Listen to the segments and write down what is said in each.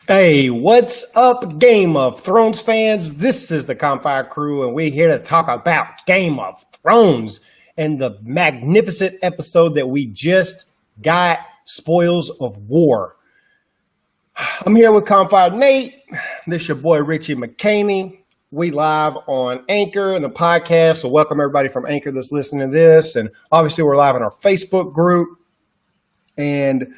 Hey, what's up, Game of Thrones fans? This is the Campfire Crew, and we're here to talk about Game of Thrones and the magnificent episode that we just got, Spoils of War. I'm here with Campfire Nate. This is your boy Richie McCaney. We live on Anchor and the podcast, so welcome everybody from Anchor that's listening to this. And obviously, we're live in our Facebook group. And,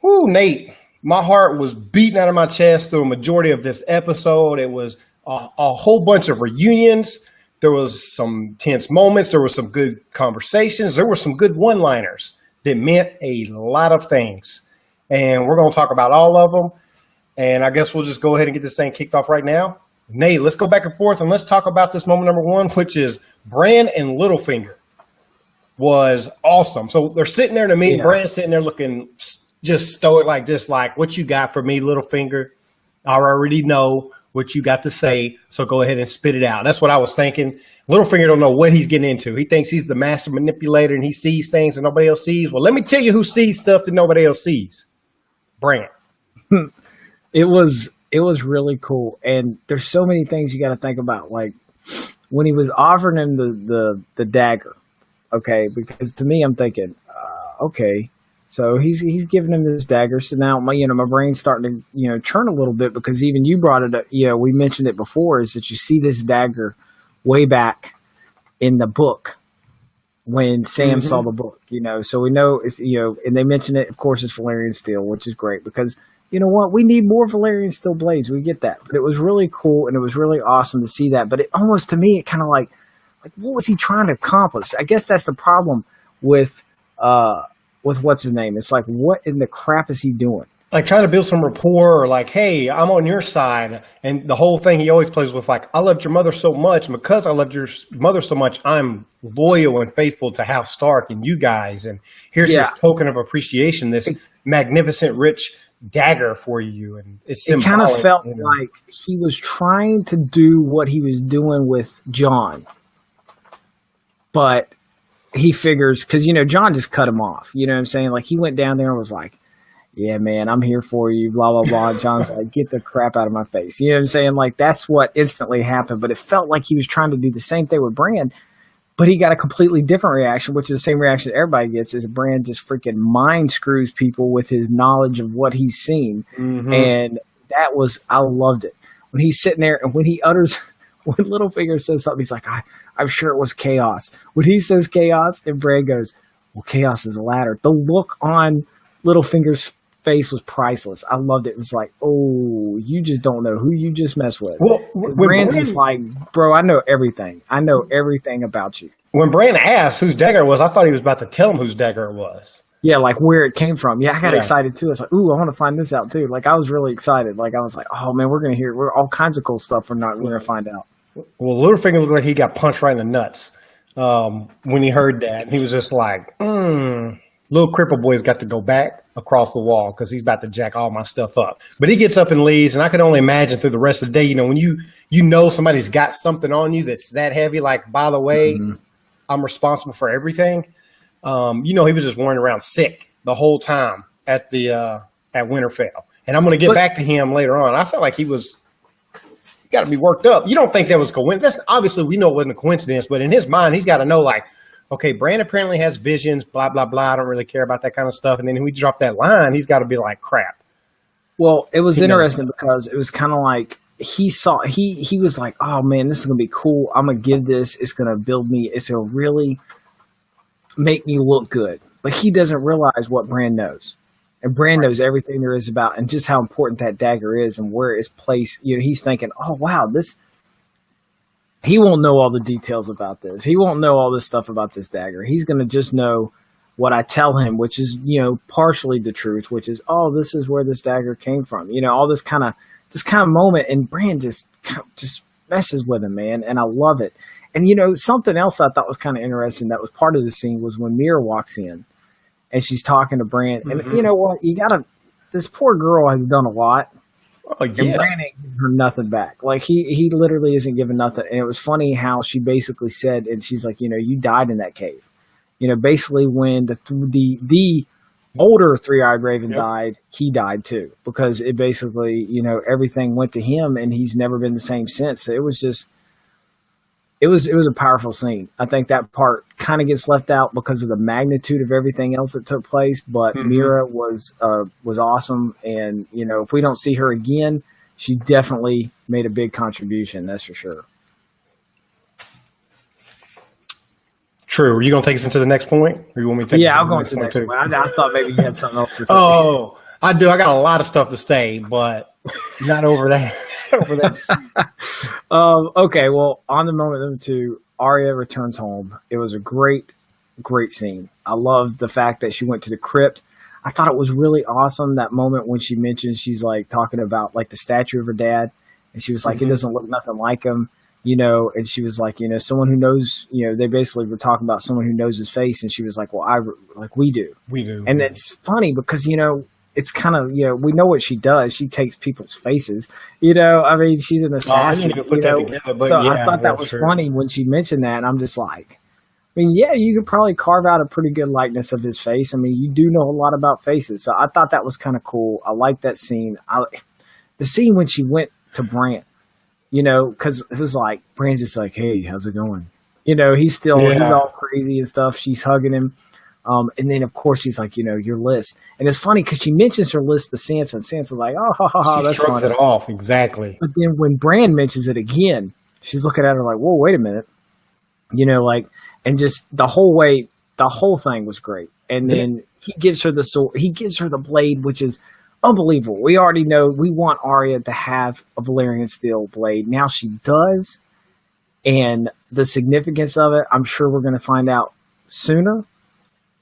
Nate, my heart was beating out of my chest through a majority of this episode. It was a whole bunch of reunions. There was some tense moments. There were some good conversations. There were some good one-liners that meant a lot of things. And we're going to talk about all of them. And I guess we'll just go ahead and get this thing kicked off right now. Nate, let's go back and forth and let's talk about this moment number one, which is Bran and Littlefinger. Was awesome. So they're sitting there in the meeting. Yeah. Bran's sitting there looking just stoic like this, like, what you got for me, Littlefinger? I already know what you got to say, so go ahead and spit it out. That's what I was thinking. Littlefinger don't know what he's getting into. He thinks he's the master manipulator and he sees things that nobody else sees. Well, let me tell you who sees stuff that nobody else sees. Bran. It was really cool. And there's so many things you got to think about. Like when he was offering him the dagger, okay, because to me, I'm thinking, okay, so he's giving him this dagger. So now my brain's starting to, churn a little bit because even you brought it up, we mentioned it before, is that you see this dagger way back in the book when Sam saw the book, so we know it's, and they mention it, of course, it's Valyrian steel, which is great because you know what? We need more Valyrian steel blades. We get that. But it was really cool and it was really awesome to see that. But it almost, to me, it kind of like, what was he trying to accomplish? I guess that's the problem with what's his name. It's like, what in the crap is he doing? Like trying to build some rapport, or like, hey, I'm on your side. And the whole thing he always plays with, like, I loved your mother so much. And because I loved your mother so much, I'm loyal and faithful to House Stark and you guys. And here's this token of appreciation, this magnificent, rich dagger for you. And it's symbolic. It kind of felt like he was trying to do what he was doing with Jon. But he figures, because, Jon just cut him off. You know what I'm saying? Like, he went down there and was like, yeah, man, I'm here for you, blah, blah, blah. Jon's like, get the crap out of my face. You know what I'm saying? Like, that's what instantly happened. But it felt like he was trying to do the same thing with Bran, but he got a completely different reaction, which is the same reaction everybody gets, is Bran just freaking mind screws people with his knowledge of what he's seen. Mm-hmm. And that was, I loved it. When he's sitting there and when he utters, when Littlefinger says something, he's like, I'm sure it was chaos. When he says chaos, and Bran goes, well, chaos is a ladder. The look on Littlefinger's face was priceless. I loved it. It was like, oh, you just don't know who you just messed with. Well, Bran's just like, bro, I know everything. I know everything about you. When Bran asked whose dagger it was, I thought he was about to tell him whose dagger it was. Yeah, like where it came from. Yeah, I got excited too. I was like, ooh, I want to find this out too. Like I was really excited. Like I was like, oh man, we're all kinds of cool stuff we're gonna find out. Well, Littlefinger looked like he got punched right in the nuts when he heard that. He was just like, little cripple boy's got to go back across the wall because he's about to jack all my stuff up. But he gets up and leaves, and I can only imagine through the rest of the day, when you know somebody's got something on you that's that heavy, like, by the way, I'm responsible for everything. He was just wandering around sick the whole time at Winterfell. And I'm going to get back to him later on. I felt like he got to be worked up. You don't think that was coincidence? Obviously, we know it wasn't a coincidence, but in his mind, he's got to know, like, okay, Bran apparently has visions, blah, blah, blah. I don't really care about that kind of stuff. And then when we drop that line, he's got to be like, crap. Well, it was interesting because it was kind of like he was like, oh, man, this is going to be cool. I'm going to give this. It's going to build me. It's going to really make me look good. But he doesn't realize what Bran knows. And Bran knows everything there is about and just how important that dagger is and where it's placed. He's thinking, oh, wow, he won't know all the details about this. He won't know all this stuff about this dagger. He's going to just know what I tell him, which is, partially the truth, which is, oh, this is where this dagger came from. All this kind of moment. And Bran just messes with him, man. And I love it. And, something else I thought was kind of interesting that was part of the scene was when Mira walks in and she's talking to Bran. And you know what? This poor girl has done a lot. Oh, yeah. And Bran ain't giving her nothing back. Like he literally isn't giving nothing. And it was funny how she basically said, and she's like, you died in that cave. Basically when the older Three-Eyed Raven died, he died too, because it basically, everything went to him, and he's never been the same since. So it was just, it was a powerful scene. I think that part kind of gets left out because of the magnitude of everything else that took place. But Mira was awesome, and if we don't see her again, she definitely made a big contribution. That's for sure. True. Are you going to take us into the next point? Or you want me to take I'll go into the next point. I thought maybe you had something else to say. Oh, I do. I got a lot of stuff to say, but not over that. Okay, well, on the moment number 2, Arya returns home. It was a great scene. I loved the fact that she went to the crypt. I thought it was really awesome, that moment when she mentioned, she's like talking about like the statue of her dad, and she was like, it doesn't look nothing like him, and she was like, someone who knows, they basically were talking about someone who knows his face, and she was like, well, we do. And it's funny because, it's kind of, we know what she does. She takes people's faces, I mean, she's an assassin, I thought that was funny when she mentioned that. And I'm just like, I mean, yeah, you could probably carve out a pretty good likeness of his face. I mean, you do know a lot about faces. So I thought that was kind of cool. I liked that scene. The scene when she went to Bran, because it was like, Bran's just like, hey, how's it going? He's all crazy and stuff. She's hugging him. And then, of course, she's like, your list. And it's funny because she mentions her list to Sansa, and Sansa's like, oh, ha, ha, ha, that's funny. She shrugs it off, exactly. But then when Bran mentions it again, she's looking at her like, whoa, wait a minute. And just the whole thing was great. And then he gives her the sword, he gives her the blade, which is unbelievable. We already know we want Arya to have a Valyrian steel blade. Now she does. And the significance of it, I'm sure we're going to find out sooner.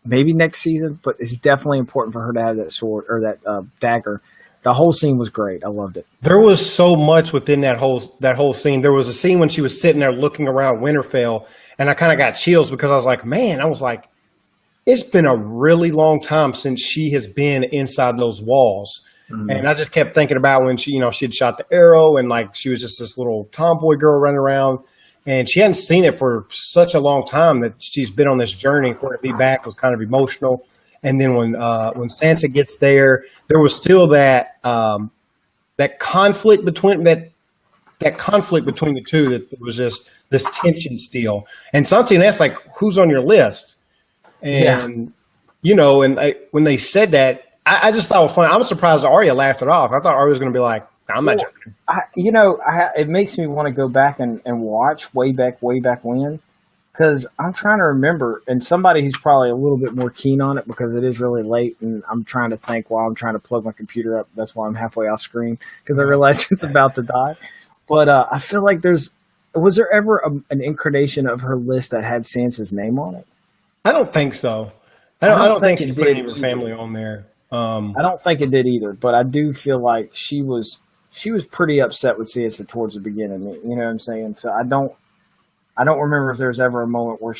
Maybe next season, but it's definitely important for her to have that sword or that dagger. The whole scene was great. I loved it. There was so much within that whole scene. There was a scene when she was sitting there looking around Winterfell, and I kind of got chills because I was like, it's been a really long time since she has been inside those walls. Mm-hmm. And I just kept thinking about when she had shot the arrow, and like she was just this little tomboy girl running around. And she hadn't seen it for such a long time that she's been on this journey. For her to be back was kind of emotional. And then when Sansa gets there, there was still that conflict between that conflict between the two. That there was just this tension still. And Sansa asked, like, "Who's on your list?" And when they said that, I just thought it was funny. I was surprised Arya laughed it off. I thought Arya was going to be like, I'm not joking. It makes me want to go back and watch way back when, because I'm trying to remember, and somebody who's probably a little bit more keen on it because it is really late, and I'm trying to think while I'm trying to plug my computer up. That's why I'm halfway off screen, because I realize it's about to die. But I feel like was there ever an incarnation of her list that had Sansa's name on it? I don't think so. I don't think she put any of her family on there. I don't think it did either, but I do feel like she was pretty upset with Sansa towards the beginning. You know what I'm saying? So I don't remember if there's ever a moment where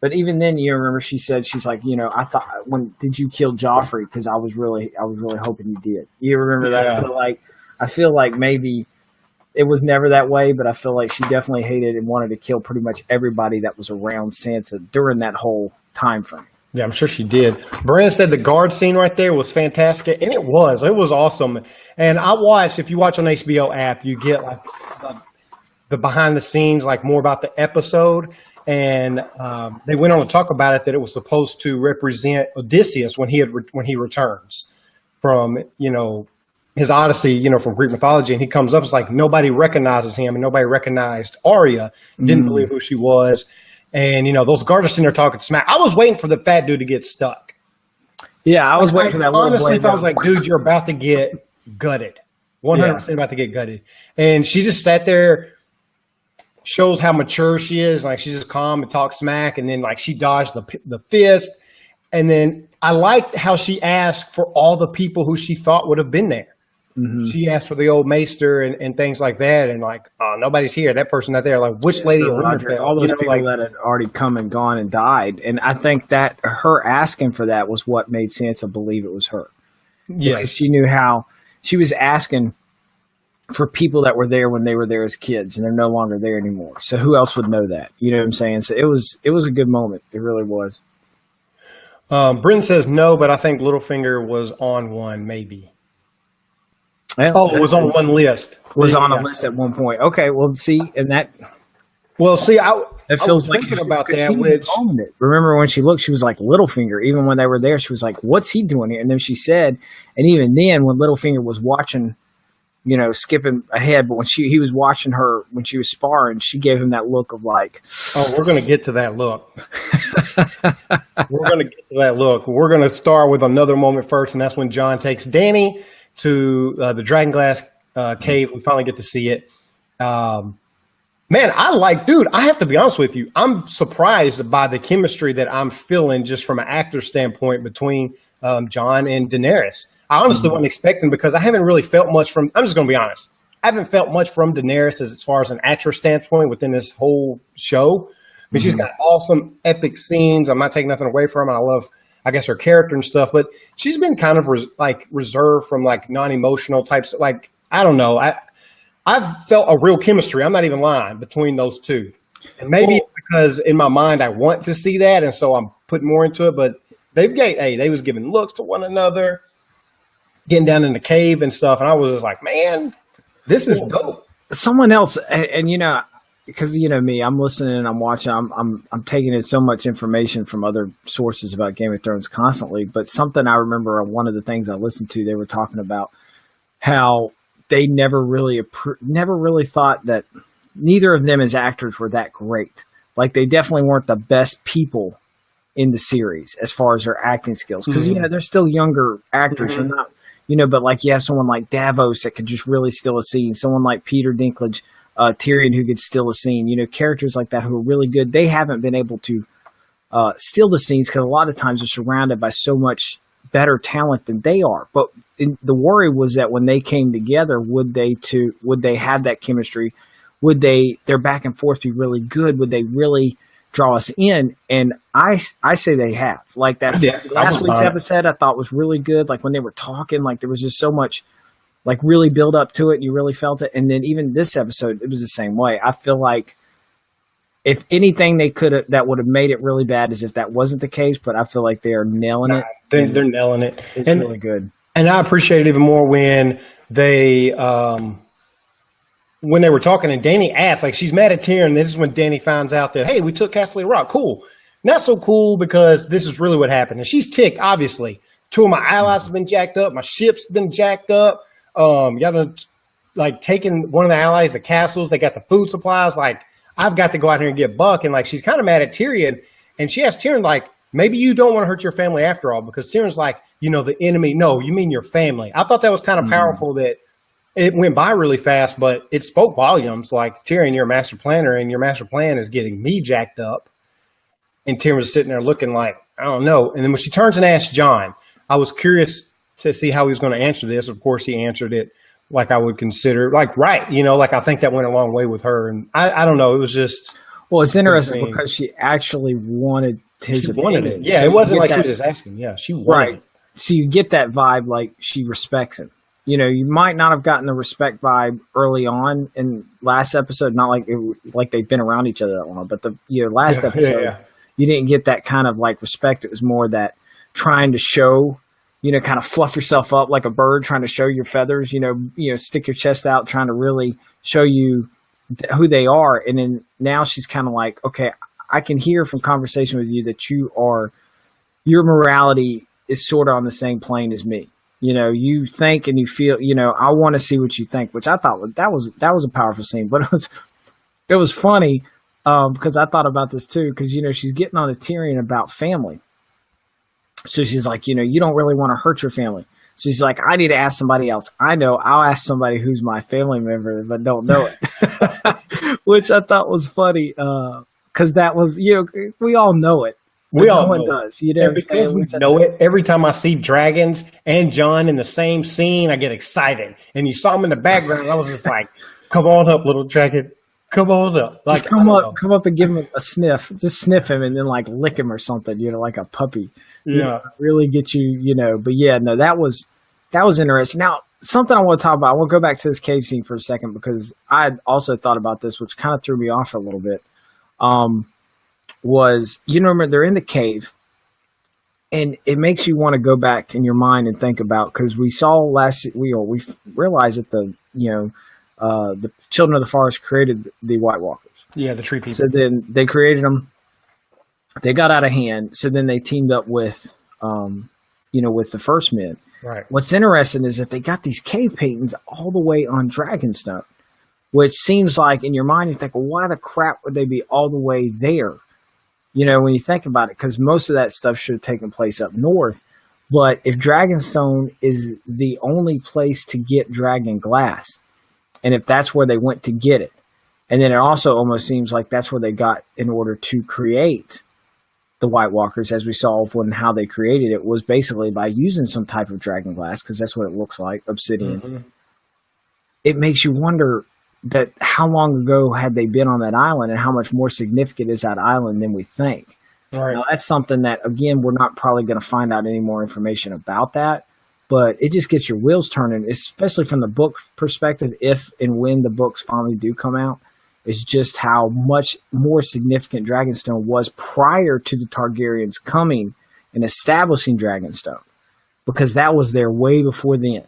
but even then, remember she said, she's like, I thought, when did you kill Joffrey? Because I was really hoping you did. You remember that? So like, I feel like maybe it was never that way, but I feel like she definitely hated and wanted to kill pretty much everybody that was around Sansa during that whole time frame. Yeah, I'm sure she did. Brandon said the guard scene right there was fantastic, and it was awesome. And I watched, if you watch on HBO app, you get like the behind the scenes, like more about the episode. And they went on to talk about it, that it was supposed to represent Odysseus when he returns from, his Odyssey, from Greek mythology. And he comes up, it's like nobody recognizes him, and nobody recognized Arya, didn't believe who she was. And, those guards sitting there talking smack. I was waiting for the fat dude to get stuck. Yeah, I was waiting for that. Honestly, if I was like, dude, you're about to get gutted. 100% about to get gutted. And she just sat there, shows how mature she is. Like, she's just calm and talks smack. And then, like, she dodged the fist. And then I liked how she asked for all the people who she thought would have been there. Mm-hmm. She asked for the old maester and things like that, and like, oh, nobody's here. That person's not there. Like, which lady? So all those people that had already come and gone and died, and I think that her asking for that was what made Sansa believe it was her. Yeah, because she knew how she was asking for people that were there when they were there as kids, and they're no longer there anymore. So who else would know that? You know what I'm saying? So it was a good moment. It really was. Bryn says no, but I think Littlefinger was on one, maybe. Well, it was on one list. Was on a list at one point. Okay, well, see, and that. Well, see, I feels was thinking about that. Remember when she looked, she was like Littlefinger. Even when they were there, she was like, "What's he doing here?" And then she said, and even then, when Littlefinger was watching, skipping ahead, but when he was watching her when she was sparring, she gave him that look of like, "Oh, we're going to get to that look. We're going to get to that look. We're going to start with another moment first, and that's when Jon takes Dany to the Dragonglass cave. We finally get to see it." Man, I have to be honest with you. I'm surprised by the chemistry that I'm feeling just from an actor standpoint between Jon and Daenerys. I honestly wasn't expecting, because I haven't really felt much from, I'm just going to be honest. I haven't felt much from Daenerys as far as an actress standpoint within this whole show. I mean, she's got awesome epic scenes. I'm not taking nothing away from her. I love, I guess, her character and stuff, but she's been kind of reserved from like non-emotional types. Like, I don't know. I've felt a real chemistry, I'm not even lying, between those two. And maybe it's because in my mind I want to see that, and so I'm putting more into it. But they was giving looks to one another, getting down in the cave and stuff, and I was just like, man, this is dope. Someone else, and because me, I'm listening and I'm watching, I'm taking in so much information from other sources about Game of Thrones constantly. But something I remember, one of the things I listened to, they were talking about how they never really thought that neither of them as actors were that great. Like, they definitely weren't the best people in the series as far as their acting skills. Because, they're still younger actors. They're not, but like, you have someone like Davos that could just really steal a scene. Someone like Peter Dinklage, Tyrion, who could steal a scene. Characters like that who are really good. They haven't been able to steal the scenes because a lot of times they're surrounded by so much better talent than they are. But the worry was that when they came together, would they have that chemistry? Would their back and forth be really good? Would they really draw us in? And I say they have. Like that last week's episode, I thought was really good. Like when they were talking, like there was just so much like really build up to it, and you really felt it. And then even this episode, it was the same way. I feel like if anything that would have made it really bad is if that wasn't the case, but I feel like they are nailing it. They're nailing it. It's really good. And I appreciate it even more when they were talking and Dany asked, like, she's mad at Tyrion. This is when Dany finds out that, hey, we took Casterly Rock. Cool. Not so cool, because this is really what happened. And she's ticked, obviously. Two of my allies have been jacked up. My ship's been jacked up. Y'all done, like, taking one of the allies to castles. They got the food supplies. Like, I've got to go out here and get Buck. And, like, she's kind of mad at Tyrion. And she asked Tyrion, like, maybe you don't want to hurt your family after all, because Tyrion's like, the enemy. No, you mean your family. I thought that was kind of powerful that it went by really fast, but it spoke volumes. Like, Tyrion, you're a master planner, and your master plan is getting me jacked up. And Tyrion was sitting there looking like, I don't know. And then when she turns and asks Jon, I was curious to see how he was going to answer this. Of course, he answered it like I would consider, like, right. Like, I think that went a long way with her. And I don't know. It was just. Well, it's interesting because she actually wanted his opinion. It. Yeah, so it wasn't like she was just asking. Yeah, she wanted it. So you get that vibe, like she respects him. You might not have gotten the respect vibe early on in last episode, not like they've been around each other that long, but the last episode, you didn't get that kind of like respect. It was more that trying to show, kind of fluff yourself up like a bird, trying to show your feathers, stick your chest out, trying to really show you who they are. And then now she's kind of like, okay, I can hear from conversation with you that your morality is sort of on the same plane as me. You think and you feel, I want to see what you think, which I thought that was a powerful scene, but it was funny because I thought about this too, because, she's getting on to Tyrion about family. So she's like, you don't really want to hurt your family. So she's like, I need to ask somebody else. I know, I'll ask somebody who's my family member, but don't know it, which I thought was funny because that was, we all know it. We all know does. Because we know it. Every time I see dragons and Jon in the same scene, I get excited. And you saw him in the background. I was just like, "Come on up, little dragon. Come on up. Like, just come up and give him a sniff. Just sniff him and then like lick him or something. Like a puppy. Yeah, really get you. But yeah, no, that was interesting. Now, something I want to talk about. I want to go back to this cave scene for a second because I also thought about this, which kind of threw me off a little bit. Was remember they're in the cave and it makes you want to go back in your mind and think about, because we realized that the Children of the Forest created the White Walkers. Yeah, the tree people. So then they created them. They got out of hand. So then they teamed up with, with the First Men. Right. What's interesting is that they got these cave paintings all the way on Dragonstone, which seems like in your mind you think, well, why the crap would they be all the way there? When you think about it, because most of that stuff should have taken place up north. But if Dragonstone is the only place to get dragon glass, and if that's where they went to get it, and then it also almost seems like that's where they got in order to create the White Walkers, as we saw when how they created it, was basically by using some type of dragon glass, because that's what it looks like, obsidian. Mm-hmm. It makes you wonder that how long ago had they been on that island, and how much more significant is that island than we think. Right. Now, that's something that, again, we're not probably going to find out any more information about that, but it just gets your wheels turning, especially from the book perspective, if and when the books finally do come out, is just how much more significant Dragonstone was prior to the Targaryens coming and establishing Dragonstone, because that was there way before then.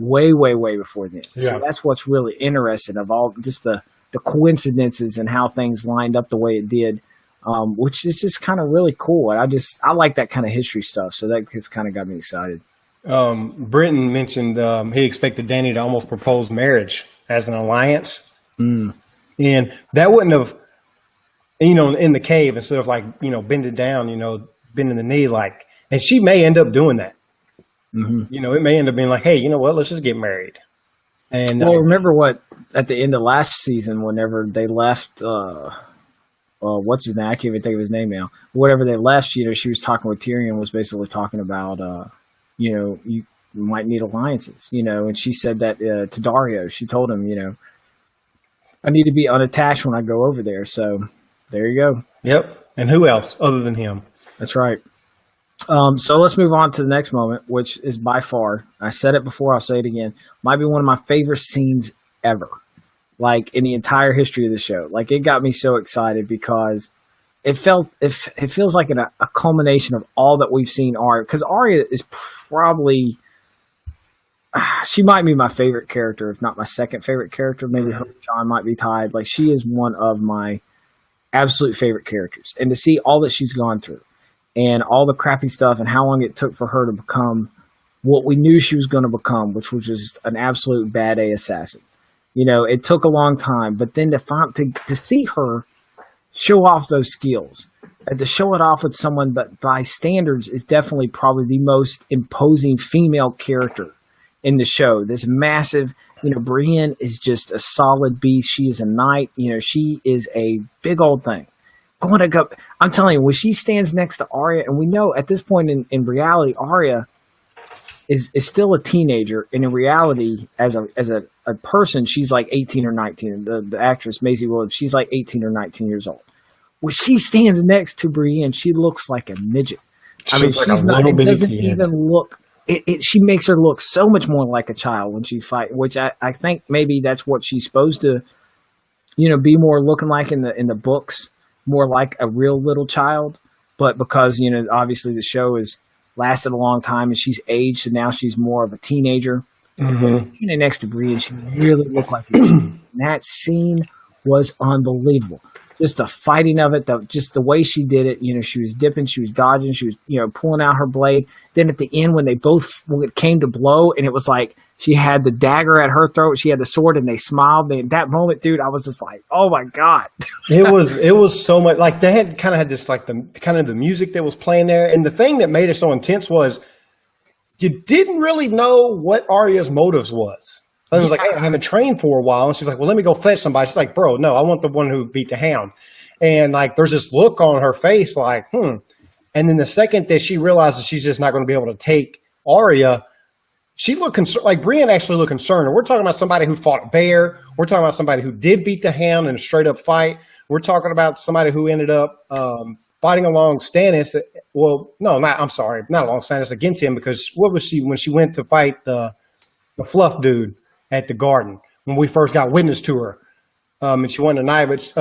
Way, way, way before then. Yeah. So that's what's really interesting of all just the coincidences and how things lined up the way it did, which is just kind of really cool. And I like that kind of history stuff. So that just kind of got me excited. Brenton mentioned he expected Dany to almost propose marriage as an alliance. Mm. And that wouldn't have, in the cave, instead of bending down, bending the knee, and she may end up doing that. Mm-hmm. It may end up being like, hey, you know what? Let's just get married. And remember what at the end of last season, whenever they left, what's his name? I can't even think of his name now. Whatever they left, she was talking with Tyrion, was basically talking about, you might need alliances, and she said that to Dario. She told him, I need to be unattached when I go over there. So there you go. Yep. And who else other than him? That's right. So let's move on to the next moment, which is by far, I said it before, I'll say it again, might be one of my favorite scenes ever, in the entire history of the show. It got me so excited because it feels like a culmination of all that we've seen Arya, because Arya is probably, she might be my favorite character, if not my second favorite character. Maybe her and Jon might be tied. She is one of my absolute favorite characters. And to see all that she's gone through, and all the crappy stuff, and how long it took for her to become what we knew she was going to become, which was just an absolute bad A assassin. It took a long time, but then to see her show off those skills, and to show it off with someone, but by standards is definitely probably the most imposing female character in the show. This massive, Brienne is just a solid beast. She is a knight. She is a big old thing. I'm telling you, when she stands next to Arya, and we know at this point in reality, Arya is still a teenager, and in reality, as a person, she's 18 or 19. The actress Maisie Williams, she's 18 or 19 years old. When she stands next to Brienne, she looks like a midget. She's not. It doesn't even look. She makes her look so much more like a child when she's fighting, which I think maybe that's what she's supposed to, be more looking like in the books. More like a real little child, but because obviously the show has lasted a long time and she's aged, so now she's more of a teenager. Mm-hmm. Next to Brienne, she really looked like that scene was unbelievable. Just the fighting of it, just the way she did it. She was dipping, she was dodging, she was pulling out her blade. Then at the end, when it came to blow, and it was like she had the dagger at her throat, she had the sword, and they smiled. And at that moment, dude, I was just like, "Oh my god!" It was so much they had this the music that was playing there, and the thing that made it so intense was you didn't really know what Arya's motives was. And it was hey, I haven't trained for a while, and she's like, "Well, let me go fetch somebody." She's like, "Bro, no, I want the one who beat the Hound." And there's this look on her face, And then the second that she realizes she's just not going to be able to take Arya, she looked concerned. Brienne actually looked concerned. And we're talking about somebody who fought a bear. We're talking about somebody who did beat the Hound in a straight up fight. We're talking about somebody who ended up fighting along Stannis. Well, no, not along Stannis, against him, because what was she when she went to fight the fluff dude at the garden when we first got witness to her, and she won the night. But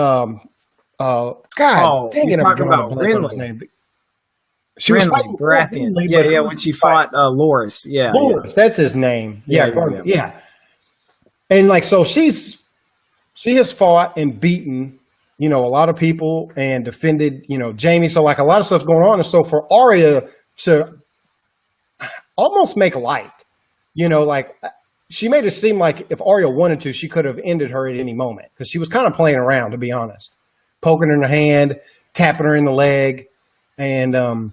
God, dang it, I'm talking about Renly. She was fighting Baratheon. Yeah, when she fought Loras. Yeah, Loras, that's his name. Yeah. And like, so she has fought and beaten, you know, a lot of people and defended, you know, Jaime. So like a lot of stuff's going on. And so for Arya to almost make light, you know, like she made it seem like if Arya wanted to, she could have ended her at any moment because she was kind of playing around, to be honest, poking her in the hand, tapping her in the leg, and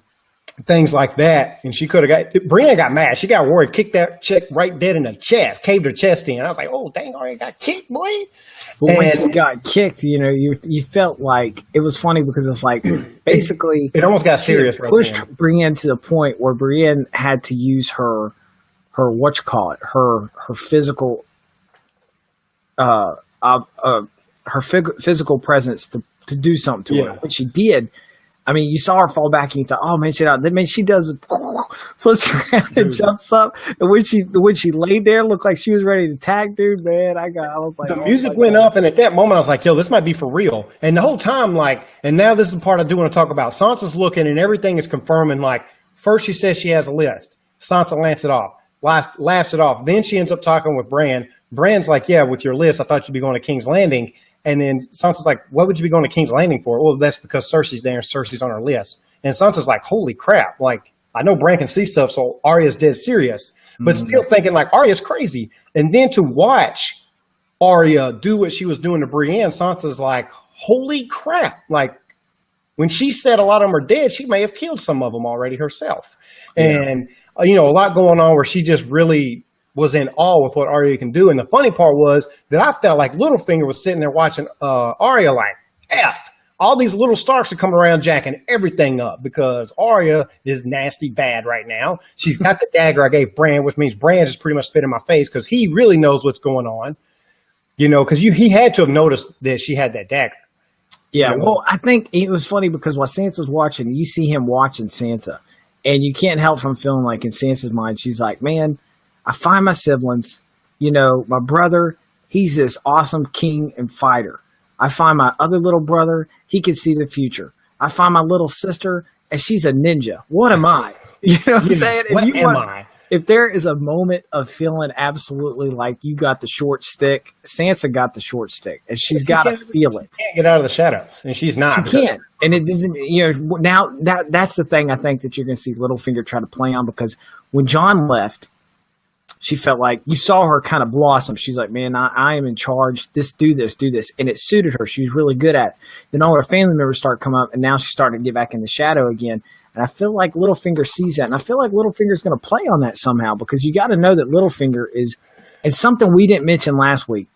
things like that. And she could have Brienne got mad. She got worried, kicked that chick right dead in the chest, caved her chest in. I was like, oh, dang, Arya got kicked, boy. But when she got kicked, you know, you felt like it was funny because it's like basically it almost got serious. Pushed Brienne to the point where Brienne had to use her physical physical presence to do something to her. When she did, I mean, you saw her fall back and you thought, oh man, she does flips around and jumps up. And when she laid there, looked like she was ready to tag dude, man. I was like, the music went up, and at that moment I was like, yo, this might be for real. And the whole time, like, and now this is the part I do want to talk about. Sansa's looking and everything is confirming, like, first she says she has a list. Sansa laughs it off. Then she ends up talking with Bran. Bran's like, yeah, with your list, I thought you'd be going to King's Landing. And then Sansa's like, what would you be going to King's Landing for? Well, that's because Cersei's there and Cersei's on her list. And Sansa's like, holy crap. Like, I know Bran can see stuff, so Arya's dead serious. But still thinking, like, Arya's crazy. And then to watch Arya do what she was doing to Brienne, Sansa's like, holy crap. Like, when she said a lot of them are dead, she may have killed some of them already herself. Yeah. And, you know, a lot going on where she just really was in awe with what Arya can do. And the funny part was that I felt like Littlefinger was sitting there watching Arya like, F, all these little Starks are coming around jacking everything up because Arya is nasty bad right now. She's got the dagger I gave Bran, which means Bran just pretty much spit in my face because he really knows what's going on. You know, because he had to have noticed that she had that dagger. Yeah, you know? Well, I think it was funny because while Sansa's watching, you see him watching Sansa. And you can't help from feeling like in Sansa's mind, she's like, man, I find my siblings, you know, my brother, he's this awesome king and fighter. I find my other little brother, he can see the future. I find my little sister, and she's a ninja. What am I? You know what I'm saying? If there is a moment of feeling absolutely like you got the short stick, Sansa got the short stick, and she's got to feel it. She can't get out of the shadows, and she's not. She can't. And it isn't, you know, now that's the thing I think that you're going to see Littlefinger try to play on because when Jon left, she felt like you saw her kind of blossom. She's like, man, I am in charge. Do this. And it suited her. She was really good at it. Then all her family members start coming up, and now she's starting to get back in the shadow again. And I feel like Littlefinger sees that. And I feel like Littlefinger's going to play on that somehow because you got to know that Littlefinger is something we didn't mention last week,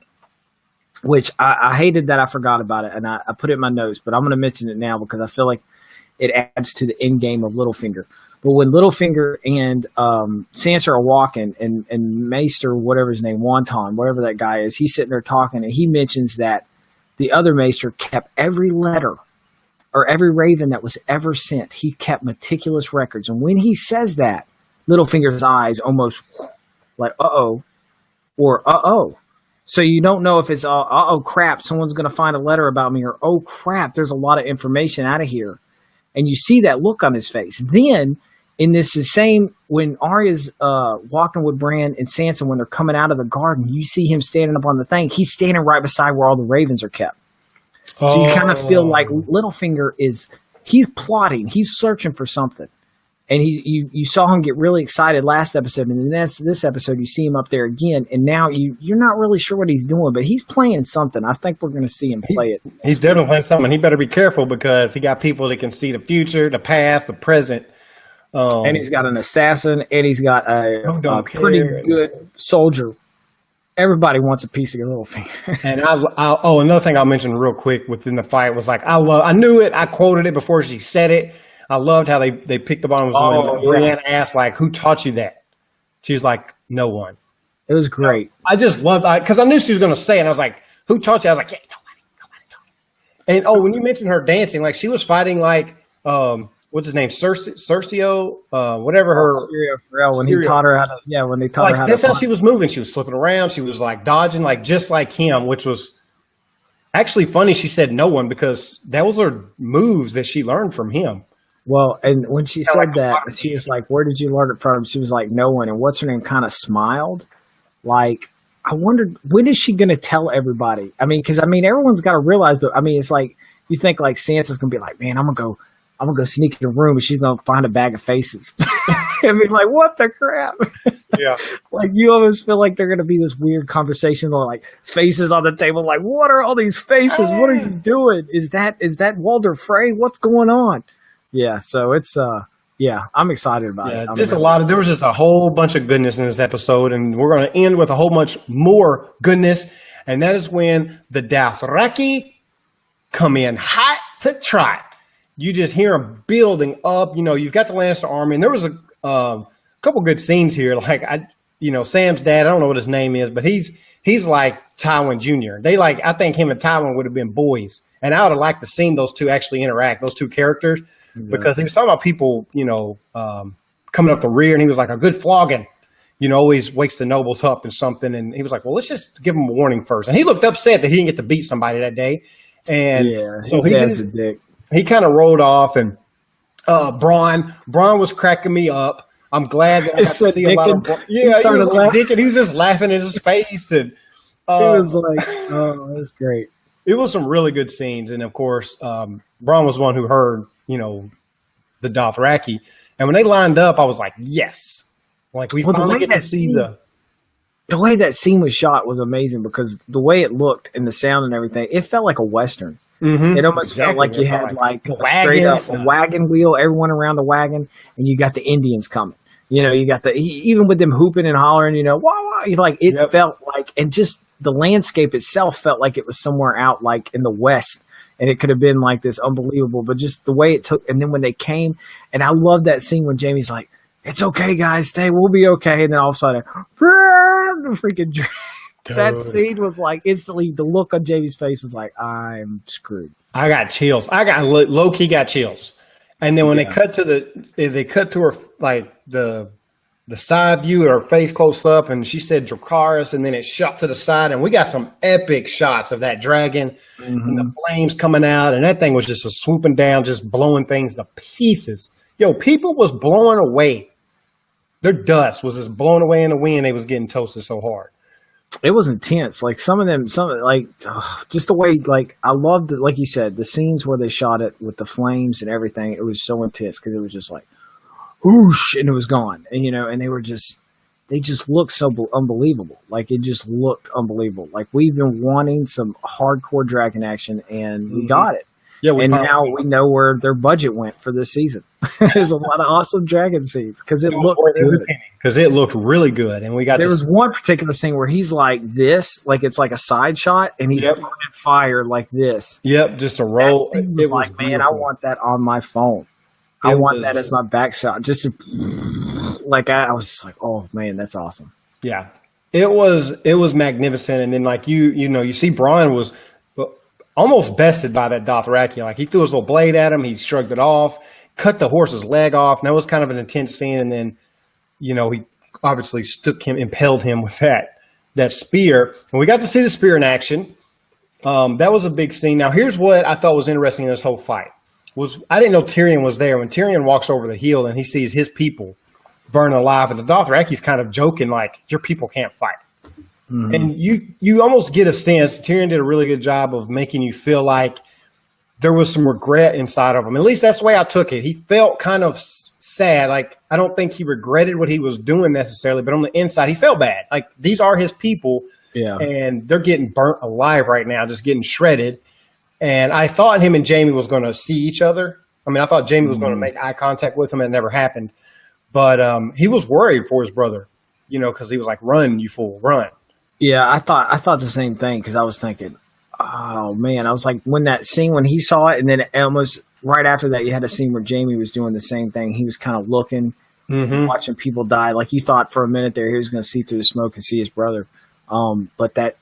which I hated that I forgot about it. And I put it in my notes, but I'm going to mention it now because I feel like it adds to the end game of Littlefinger. But when Littlefinger and Sansa are walking, and Maester, whatever his name, Wonton, whatever that guy is, he's sitting there talking, and he mentions that the other Maester kept every letter or every raven that was ever sent. He kept meticulous records. And when he says that, Littlefinger's eyes almost like, uh-oh, or uh-oh. So you don't know if it's, uh-oh, crap, someone's going to find a letter about me, or, oh, crap, there's a lot of information out of here. And you see that look on his face. Then, in this the same, when Arya's walking with Bran and Sansa, when they're coming out of the garden, you see him standing up on the thing. He's standing right beside where all the ravens are kept. So you kind of feel like Littlefinger he's plotting. He's searching for something. And you saw him get really excited last episode. And then this episode, you see him up there again. And now you're not really sure what he's doing, but he's playing something. I think we're going to see him play it. He's definitely playing something. He better be careful because he got people that can see the future, the past, the present. And he's got an assassin, and he's got a pretty good soldier. Everybody wants a piece of Littlefinger. And another thing I'll mention real quick within the fight was like, I knew it. I quoted it before she said it. I loved how they picked up on him. When Brienne asked, like, who taught you that? She's like, no one. It was great. I just loved it because I knew she was going to say it. And I was like, who taught you? I was like, yeah, nobody taught me. And when you mentioned her dancing, like she was fighting like, what's his name? Cersio, whatever her. When he taught her how to, when they taught her how to. That's how she was moving. She was flipping around. She was like dodging, like just like him, which was actually funny. She said no one because that was her moves that she learned from him. Well, and when she Kinda like said a that, water she was like, "Where did you learn it from?" She was like, "No one." And what's her name kind of smiled, like. I wondered when is she going to tell everybody? I mean, because I mean, everyone's got to realize. But I mean, it's like you think like Sansa's going to be like, "Man, I'm gonna go sneak in the room," and she's going to find a bag of faces. I mean, like, what the crap? Yeah. Like, you almost feel like they're going to be this weird conversation, or like faces on the table. Like, what are all these faces? What are you doing? Is that Walder Frey? What's going on? Yeah. So it's yeah, I'm excited about it. Just there was just a whole bunch of goodness in this episode, and we're going to end with a whole bunch more goodness, and that is when the Dothraki come in hot to trot. You just hear them building up. You know, you've got the Lannister army, and there was a couple good scenes here. Like Sam's dad. I don't know what his name is, but he's like Tywin Jr. I think him and Tywin would have been boys, and I would have liked to seen those two actually interact. Those two characters. Because he was talking about people, coming up the rear, and he was like, a good flogging, always wakes the nobles up and something. And he was like, well, let's just give him a warning first. And he looked upset that he didn't get to beat somebody that day. And so dad's a dick. He kind of rolled off, and Braun was cracking me up. I'm glad that I got to see a lot of Braun. Yeah, he was like dicking. He was just laughing in his face. And it was like, oh, it was great. It was some really good scenes. And, of course, Braun was one who heard, the Dothraki. And when they lined up, I was like, yes. Like, we finally get to see the way that scene was shot was amazing, because the way it looked and the sound and everything, it felt like a Western. Mm-hmm. It almost felt like you had like straight up a wagon wheel, everyone around the wagon, and you got the Indians coming. You got even with them hooping and hollering, wah, wah, like it felt like, and just the landscape itself felt like it was somewhere out like in the West. And it could have been like this unbelievable, but just the way it took. And then when they came, and I love that scene when Jaime's like, "It's okay, guys, stay, we'll be okay." And then all of a sudden, freaking that scene was like instantly. The look on Jaime's face was like, "I'm screwed." I got chills. I got low key got chills. And then when they cut to her like the side view, her face close up, and she said Dracarys, and then it shot to the side, and we got some epic shots of that dragon and the flames coming out, and that thing was just swooping down, just blowing things to pieces. Yo, people was blowing away. Their dust was just blown away in the wind. They was getting toasted so hard. It was intense. Like some of them, just the way, like, I loved it, like you said, the scenes where they shot it with the flames and everything. It was so intense because it was just like, whoosh, and it was gone. And, and they just looked so unbelievable. Like, it just looked unbelievable. Like, we've been wanting some hardcore dragon action, and we got it. Yeah, now we know where their budget went for this season. There's a lot of awesome dragon scenes because it looked good. Because it looked really good, and we got. There was one particular scene where he's like this, like it's like a side shot, and he's burning fire like this. Yep, just a roll. It was like, man, I want that on my phone. I want that as my back shot. Just to, like I was just like, oh man, that's awesome. Yeah, it was magnificent. And then like you see Brian was almost bested by that Dothraki. Like he threw his little blade at him, he shrugged it off, cut the horse's leg off. And that was kind of an intense scene. And then he obviously impaled him with that spear. And we got to see the spear in action. That was a big scene. Now here's what I thought was interesting in this whole fight. I didn't know Tyrion was there. When Tyrion walks over the hill and he sees his people burn alive, and the Dothraki's kind of joking like, your people can't fight. Mm-hmm. And you almost get a sense, Tyrion did a really good job of making you feel like there was some regret inside of him. At least that's the way I took it. He felt kind of sad. Like, I don't think he regretted what he was doing necessarily, but on the inside, he felt bad. Like, these are his people, and they're getting burnt alive right now, just getting shredded. And I thought him and Jaime was going to see each other. I mean, I thought Jaime was going to make eye contact with him, and it never happened. But he was worried for his brother, because he was like, run, you fool, run. Yeah, I thought the same thing, because I was thinking, oh, man. I was like, when he saw it, and then almost right after that, you had a scene where Jaime was doing the same thing. He was kind of looking, watching people die. Like, you thought for a minute there he was going to see through the smoke and see his brother. But that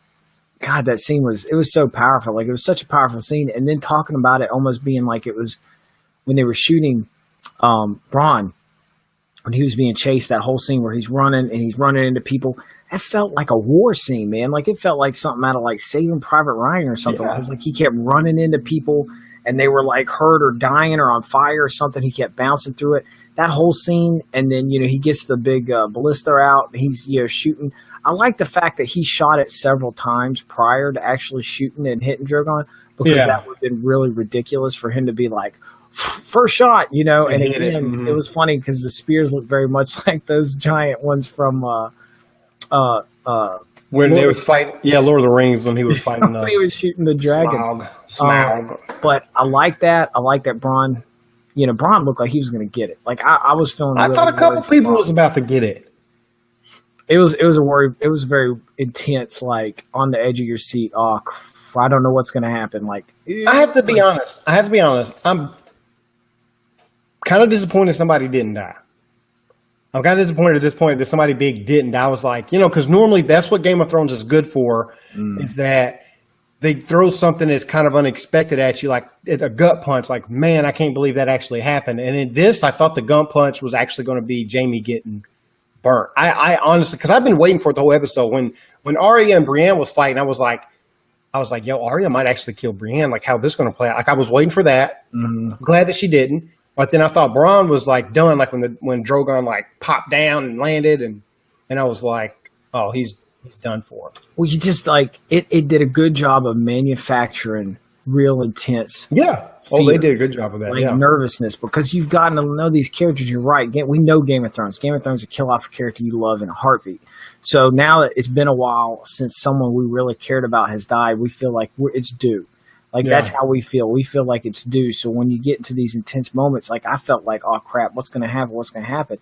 scene was so powerful. Like, it was such a powerful scene. And then talking about it almost being like it was when they were shooting Bronn, when he was being chased, that whole scene where he's running into people, that felt like a war scene, man. Like, it felt like something out of like Saving Private Ryan or something. Yeah. It was like he kept running into people and they were like hurt or dying or on fire or something. He kept bouncing through it. That whole scene, and then he gets the big ballista out. He's shooting. I like the fact that he shot it several times prior to actually shooting and hitting Drogon, because that would have been really ridiculous for him to be like, first shot, And again, it was funny because the spears look very much like those giant ones from when they was fighting. Yeah, Lord of the Rings, when he was fighting. When he was shooting the dragon. Smaug. But I like that. I like that Bronn. Bronn looked like he was going to get it. Like I was feeling. I thought a couple people was about to get it. It was a worry. It was very intense, like on the edge of your seat. Oh, I don't know what's going to happen. Like I have to be honest. I'm kind of disappointed somebody didn't die. I'm kind of disappointed at this point that somebody big didn't. I was like, because normally that's what Game of Thrones is good for, is that they throw something that's kind of unexpected at you, like it's a gut punch. Like, man, I can't believe that actually happened. And in this, I thought the gut punch was actually going to be Jaime getting burnt. I honestly, because I've been waiting for it the whole episode. When Arya and Brienne was fighting, I was like, yo, Arya might actually kill Brienne. Like, how this going to play out? Like, I was waiting for that. Glad that she didn't. But then I thought Bronn was like done, like when Drogon like popped down and landed, and I was like, oh, he's done for. Well, you just like it did a good job of manufacturing real intense. Yeah. Fear, they did a good job of that. Like nervousness, because you've gotten to know these characters. You're right. We know Game of Thrones. Game of Thrones will kill off a character you love in a heartbeat. So now that it's been a while since someone we really cared about has died, we feel like it's due. Like, that's how we feel. We feel like it's due. So when you get into these intense moments, like I felt like, oh crap, what's going to happen? What's going to happen?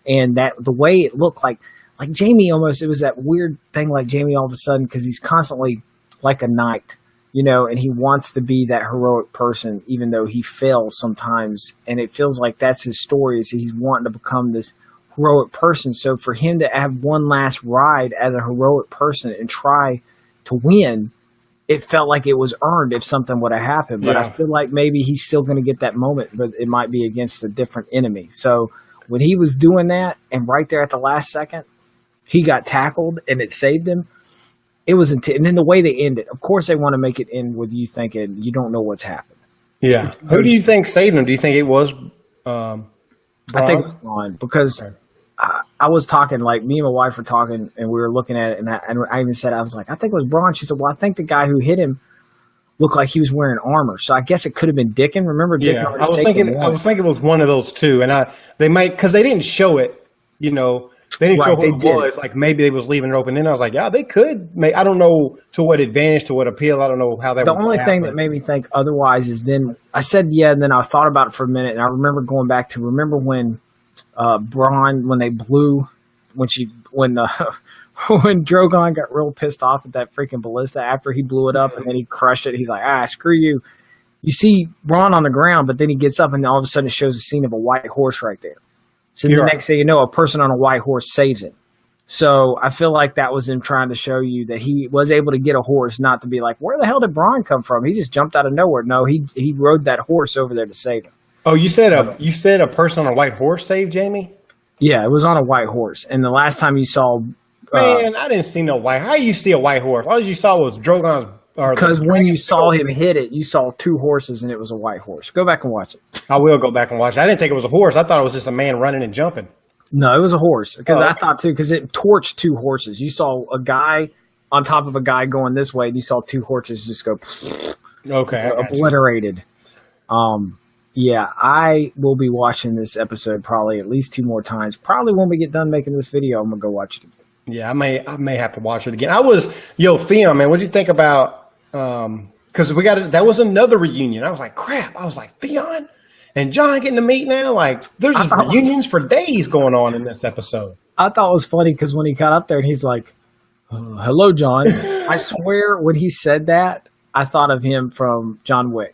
And that the way it looked like Jaime almost, it was that weird thing, like Jaime all of a sudden, because he's constantly like a knight, and he wants to be that heroic person, even though he fails sometimes. And it feels like that's his story, is he's wanting to become this heroic person. So for him to have one last ride as a heroic person and try to win, it felt like it was earned if something would have happened. But I feel like maybe he's still going to get that moment, but it might be against a different enemy. So when he was doing that, and right there at the last second, he got tackled and it saved him, it was intense. And then the way they ended, of course they want to make it end with you thinking you don't know what's happened. Yeah. Who do you think saved him? Do you think it was Bronn? I think it was Bronn, because I was talking, like me and my wife were talking, and we were looking at it, and I even said, I was like, I think it was Bronn. She said, well, I think the guy who hit him looked like he was wearing armor, so I guess it could have been Dickon. Remember Dickon? Yeah, I was thinking it was one of those two, and they might, because they didn't show it, they didn't show who it was. Like maybe they was leaving it open. Then I was like, yeah, they could. I don't know to what advantage, to what appeal. I don't know how that. The only thing that made me think otherwise is then I said and then I thought about it for a minute, and I remember going back to when Bronn, when they blew, when Drogon got real pissed off at that freaking ballista after he blew it up, and then he crushed it. He's like, screw you. You see Bronn on the ground, but then he gets up and all of a sudden it shows a scene of a white horse right there. So the next thing you know, a person on a white horse saves him. So I feel like that was him trying to show you that he was able to get a horse, not to be like, where the hell did Bronn come from? He just jumped out of nowhere. No, he rode that horse over there to save him. Oh, you said a person on a white horse saved Jaime? Yeah, it was on a white horse. And the last time you saw... Man, I didn't see no white... How you see a white horse? All you saw was Drogon's... Because when you saw him hit it, you saw two horses, and it was a white horse. Go back and watch it. I will go back and watch it. I didn't think it was a horse. I thought it was just a man running and jumping. No, it was a horse. Because I thought, too, because it torched two horses. You saw a guy on top of a guy going this way, and you saw two horses just go... Okay. Obliterated. Yeah, I will be watching this episode probably at least 2 more times. Probably when we get done making this video, I'm going to go watch it again. Yeah, I may have to watch it again. Theon, man, what'd you think about... because that was another reunion. I was like, crap. I was like, Theon and Jon getting to meet now. Like, there's just reunions for days going on in this episode. I thought it was funny because when he got up there and he's like, hello, Jon. I swear when he said that, I thought of him from John Wick,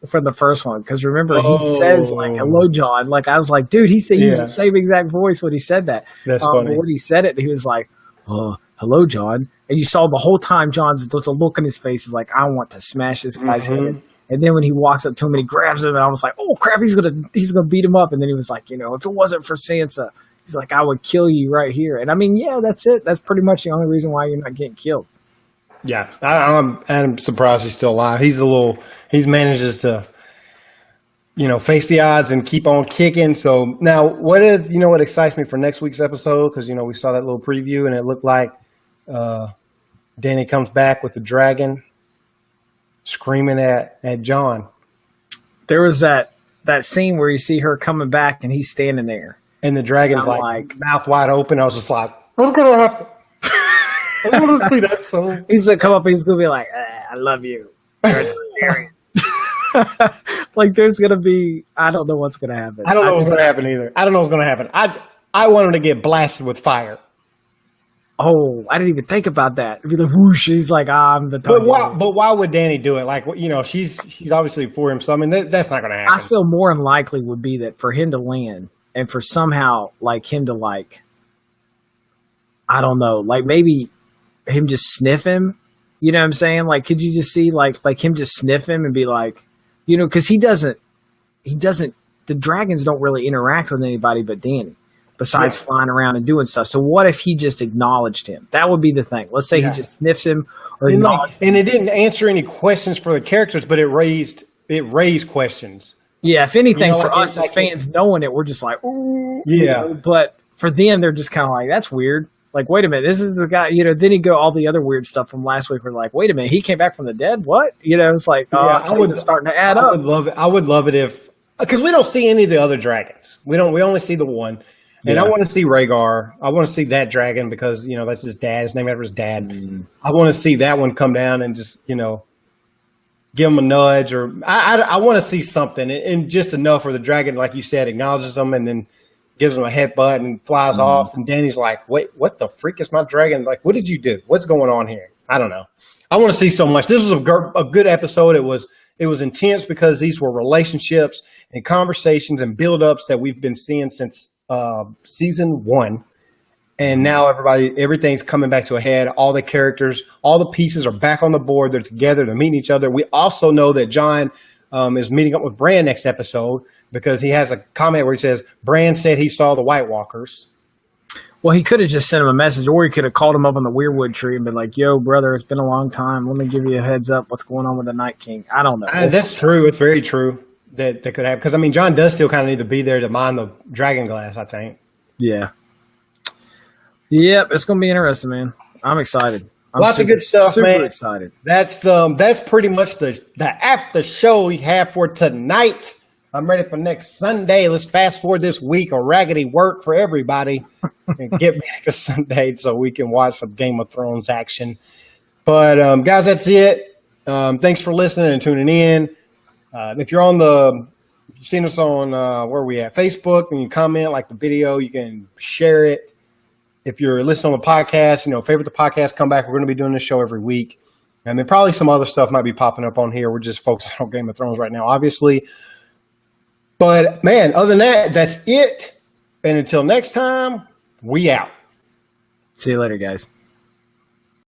from the first one. Because remember, he says, like, hello, Jon. Like, I was like, dude, he used the same exact voice when he said that. That's funny. But when he said it, he was like, hello, Jon. And you saw the whole time Jon's the look in his face is like, I want to smash this guy's head. And then when he walks up to him and he grabs him, and I was like, oh crap, he's gonna beat him up. And then he was like, if it wasn't for Sansa, he's like, I would kill you right here. And I mean, yeah, that's it. That's pretty much the only reason why you're not getting killed. Yeah, I'm surprised he's still alive. He manages to face the odds and keep on kicking. So now what excites me for next week's episode? Because, we saw that little preview and it looked like Danny comes back with the dragon screaming at John. There was that scene where you see her coming back and he's standing there. And the dragon's like mouth wide open. I was just like, what's going to happen? I want to see that soon. He's going to come up and he's going to be like, I love you. Like there's going to be, I don't know what's going to happen. I don't know what's going to happen either. I don't know what's going to happen. I want him to get blasted with fire. Oh, I didn't even think about that. It'd be like whoosh. He's like, I'm the target. But why would Danny do it? Like, she's obviously for him. So I mean, that's not going to happen. I feel more than likely would be that for him to land and for somehow like him to like, I don't know, like maybe him just sniff him. You know what I'm saying? Like, could you just see like him just sniff him and be like, because he doesn't. The dragons don't really interact with anybody but Danny. Besides flying around and doing stuff. So what if he just acknowledged him? That would be the thing. Let's say he just sniffs him or acknowledged him. And it didn't answer any questions for the characters, but it raised questions. Yeah, if anything, for us as fans knowing it, we're just like, ooh. Yeah. But for them, they're just kind of like, that's weird. Like, wait a minute, this is the guy, then he go all the other weird stuff from last week. We're like, wait a minute, he came back from the dead? What? It's like, I was starting to add up. I would love it if, because we don't see any of the other dragons. We only see the one. And I want to see Rhaegar. I want to see that dragon because, that's his dad. His name after his dad. Mm. I want to see that one come down and just, give him a nudge. Or I want to see something. And just enough for the dragon, like you said, acknowledges them and then gives him a headbutt and flies off. And Danny's like, wait, what the freak is my dragon? Like, what did you do? What's going on here? I don't know. I want to see so much. This was a good episode. It was intense because these were relationships and conversations and build-ups that we've been seeing since season 1, and now everything's coming back to a head. All the characters, all the pieces are back on the board. They're together. They're meeting each other. We also know that John is meeting up with Bran next episode because he has a comment where he says Bran said he saw the White Walkers. Well, he could have just sent him a message, or he could have called him up on the Weirwood tree and been like, yo, brother, it's been a long time. Let me give you a heads up. What's going on with the Night King? I don't know. That's true. It's very true. That could happen because John does still kind of need to be there to mine the dragon glass. I think. Yeah. Yep, it's gonna be interesting, man. I'm excited. Lots of good stuff, man. Super excited. That's pretty much the after show we have for tonight. I'm ready for next Sunday. Let's fast forward this week of raggedy work for everybody and get back to Sunday so we can watch some Game of Thrones action. But guys, that's it. Thanks for listening and tuning in. If you've seen us on where are we at? Facebook, and you comment, like the video, you can share it. If you're listening on the podcast, favorite the podcast, come back. We're going to be doing this show every week. And then probably some other stuff might be popping up on here. We're just focusing on Game of Thrones right now, obviously. But man, other than that, that's it. And until next time, we out. See you later, guys.